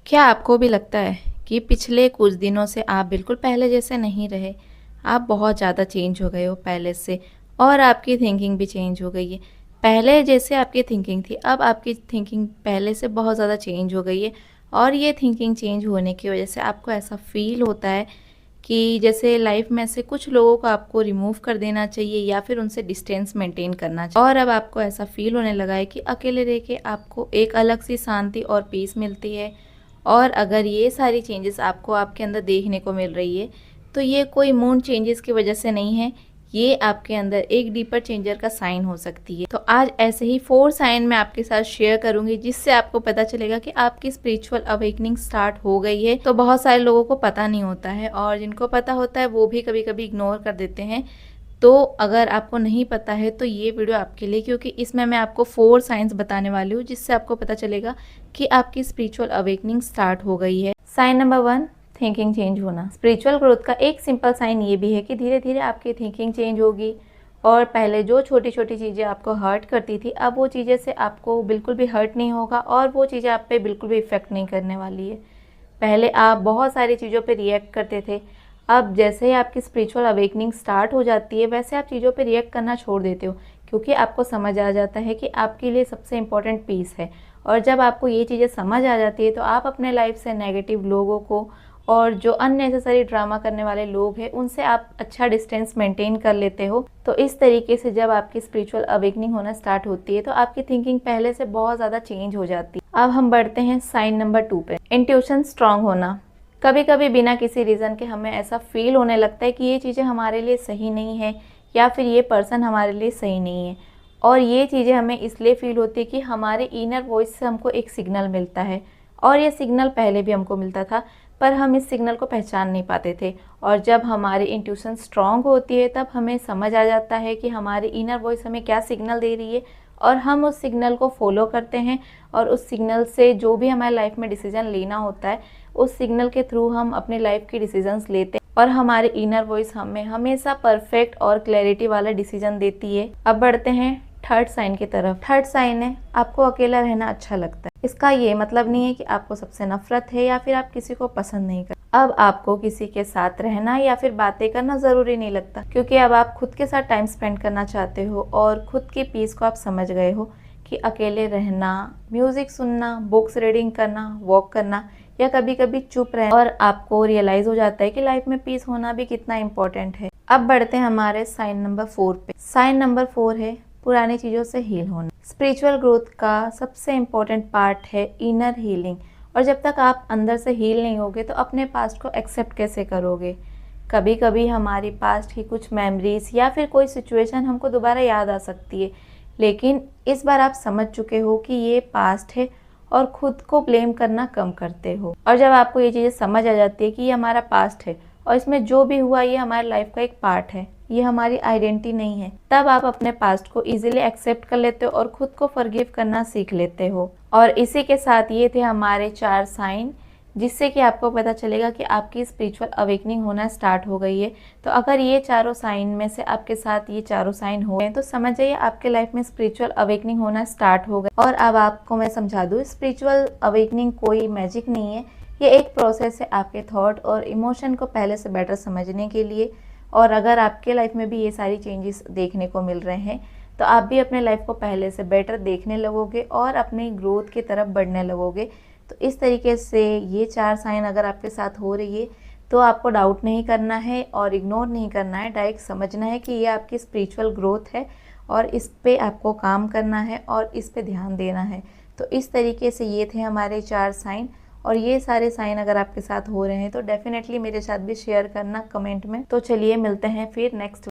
क्या आपको भी लगता है कि पिछले कुछ दिनों से आप बिल्कुल पहले जैसे नहीं रहे? आप बहुत ज़्यादा चेंज हो गए हो पहले से और आपकी थिंकिंग भी चेंज हो गई है। पहले जैसे आपकी थिंकिंग थी, अब आपकी थिंकिंग पहले से बहुत ज़्यादा चेंज हो गई है और ये थिंकिंग चेंज होने की वजह से आपको ऐसा फ़ील होता है कि जैसे लाइफ में से कुछ लोगों को आपको रिमूव कर देना चाहिए या फिर उनसे डिस्टेंस मेंटेन करना चाहिए। और अब आपको ऐसा फ़ील होने लगा है कि अकेले रह के आपको एक अलग सी शांति और पीस मिलती है। और अगर ये सारी चेंजेस आपको आपके अंदर देखने को मिल रही है, तो ये कोई मूड चेंजेस की वजह से नहीं है, ये आपके अंदर एक डीपर चेंजर का साइन हो सकती है। तो आज ऐसे ही 4 साइन मैं आपके साथ शेयर करूंगी, जिससे आपको पता चलेगा कि आपकी स्पिरिचुअल अवेकनिंग स्टार्ट हो गई है। तो बहुत सारे लोगों को पता नहीं होता है और जिनको पता होता है वो भी कभी कभी इग्नोर कर देते हैं। तो अगर आपको नहीं पता है तो ये वीडियो आपके लिए, क्योंकि इसमें मैं आपको 4 साइंस बताने वाली हूँ जिससे आपको पता चलेगा कि आपकी स्पिरिचुअल अवेकनिंग स्टार्ट हो गई है। साइन नंबर 1, थिंकिंग चेंज होना। स्पिरिचुअल ग्रोथ का एक सिंपल साइन ये भी है कि धीरे धीरे आपकी थिंकिंग चेंज होगी और पहले जो छोटी छोटी चीज़ें आपको हर्ट करती थी, अब वो चीज़ें से आपको बिल्कुल भी हर्ट नहीं होगा और वो चीज़ें आप पे बिल्कुल भी इफेक्ट नहीं करने वाली है। पहले आप बहुत सारी चीज़ों पे रिएक्ट करते थे, अब जैसे ही आपकी स्पिरिचुअल अवेकनिंग स्टार्ट हो जाती है वैसे आप चीज़ों पे रिएक्ट करना छोड़ देते हो, क्योंकि आपको समझ आ जाता है कि आपके लिए सबसे इम्पोर्टेंट पीस है। और जब आपको ये चीज़ें समझ आ जाती है तो आप अपने लाइफ से नेगेटिव लोगों को और जो अननेसेसरी ड्रामा करने वाले लोग हैं उनसे आप अच्छा डिस्टेंस मेंटेन कर लेते हो। तो इस तरीके से जब आपकी स्पिरिचुअल अवेकनिंग होना स्टार्ट होती है तो आपकी थिंकिंग पहले से बहुत ज़्यादा चेंज हो जाती है। अब हम बढ़ते हैं साइन नंबर 2 पे, इंट्यूशन स्ट्रांग होना। कभी कभी बिना किसी रीज़न के हमें ऐसा फील होने लगता है कि ये चीज़ें हमारे लिए सही नहीं है या फिर ये पर्सन हमारे लिए सही नहीं है। और ये चीज़ें हमें इसलिए फील होती है कि हमारे इनर वॉइस से हमको एक सिग्नल मिलता है और ये सिग्नल पहले भी हमको मिलता था, पर हम इस सिग्नल को पहचान नहीं पाते थे। और जब हमारी इंट्यूशन स्ट्रांग होती है तब हमें समझ आ जाता है कि हमारी इनर वॉइस हमें क्या सिग्नल दे रही है और हम उस सिग्नल को फॉलो करते हैं और उस सिग्नल से जो भी हमारे लाइफ में डिसीजन लेना होता है उस सिग्नल के थ्रू हम अपने लाइफ की डिसीजंस लेते हैं और हमारे इनर वॉइस हमें हमेशा परफेक्ट और क्लैरिटी वाला डिसीजन देती है। अब बढ़ते हैं थर्ड साइन की तरफ। थर्ड साइन है, आपको अकेला रहना अच्छा लगता है। इसका ये मतलब नहीं है कि आपको सबसे नफरत है या फिर आप किसी को पसंद नहीं करते। अब आपको किसी के साथ रहना या फिर बातें करना ज़रूरी नहीं लगता, क्योंकि अब आप खुद के साथ टाइम स्पेंड करना चाहते हो और खुद की पीस को आप समझ गए हो कि अकेले रहना, म्यूज़िक सुनना, बुक्स रीडिंग करना, वॉक करना या कभी कभी चुप रहना, और आपको रियलाइज़ हो जाता है कि लाइफ में पीस होना भी कितना इम्पोर्टेंट है। अब बढ़ते हैं हमारे साइन नंबर 4 पे। साइन नंबर 4 है पुरानी चीज़ों से हील होना। स्पिरिचुअल ग्रोथ का सबसे इम्पोर्टेंट पार्ट है इनर हीलिंग, और जब तक आप अंदर से हील नहीं होगे तो अपने पास्ट को एक्सेप्ट कैसे करोगे। कभी कभी हमारी पास्ट की कुछ मेमोरीज या फिर कोई सिचुएशन हमको दोबारा याद आ सकती है, लेकिन इस बार आप समझ चुके हो कि ये पास्ट है और खुद को ब्लेम करना कम करते हो। और जब आपको ये चीज़ें समझ आ जाती है कि ये हमारा पास्ट है और इसमें जो भी हुआ ये हमारी लाइफ का एक पार्ट है, ये हमारी आइडेंटिटी नहीं है, तब आप अपने पास्ट को इजीली एक्सेप्ट कर लेते हो और खुद को फॉरगिव करना सीख लेते हो। और इसी के साथ ये थे हमारे 4 साइन, जिससे कि आपको पता चलेगा कि आपकी स्पिरिचुअल अवेकनिंग होना स्टार्ट हो गई है। तो अगर ये चारों साइन में से आपके साथ ये चारों साइन हो गए तो समझ जाइए आपके लाइफ में स्पिरिचुअल अवेकनिंग होना स्टार्ट हो गई। और अब आपको मैं समझा दूँ, स्पिरिचुअल अवेकनिंग कोई मैजिक नहीं है, ये एक प्रोसेस है आपके थॉट और इमोशन को पहले से बेटर समझने के लिए। और अगर आपके लाइफ में भी ये सारी चेंजेस देखने को मिल रहे हैं तो आप भी अपने लाइफ को पहले से बेटर देखने लगोगे और अपनी ग्रोथ की तरफ बढ़ने लगोगे। तो इस तरीके से ये 4 साइन अगर आपके साथ हो रही है तो आपको डाउट नहीं करना है और इग्नोर नहीं करना है, डायरेक्ट समझना है कि ये आपकी स्पिरिचुअल ग्रोथ है और इस पे आपको काम करना है और इस पे ध्यान देना है। तो इस तरीके से ये थे हमारे 4 साइन, और ये सारे साइन अगर आपके साथ हो रहे हैं तो डेफिनेटली मेरे साथ भी शेयर करना कमेंट में। तो चलिए मिलते हैं फिर नेक्स्ट